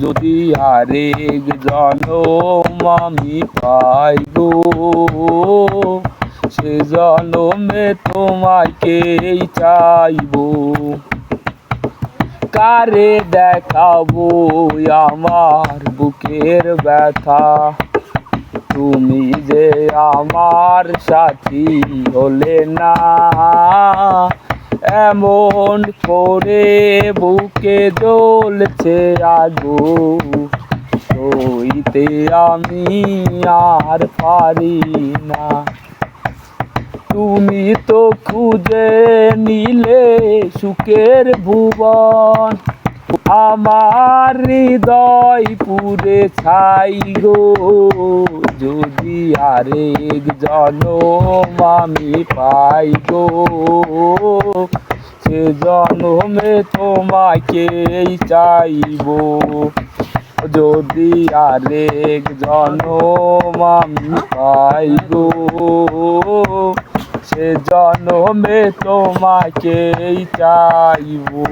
যদি আরেক জনম আমি পাই গো, সে জনমে তোমাকেই চাইবো। কারে দেখাবো আমার বুকের ব্যথা, তুমি যে আমার সাথী হলে না। এমন করে বুকে জ্বলছে আগুন, সইতে আমি আর পারি না। তুমি তো খুঁজে নিলে সুখের ভুবন, আমার হৃদয় পুড়ে ছাই গো। যদি আরেক জনম আমি পাই গো, সে জনমে তোমাকেই চাইবো। যদি আরেক জনম আমি পাই গো, সে জনমে তোমাকেই চাইবো।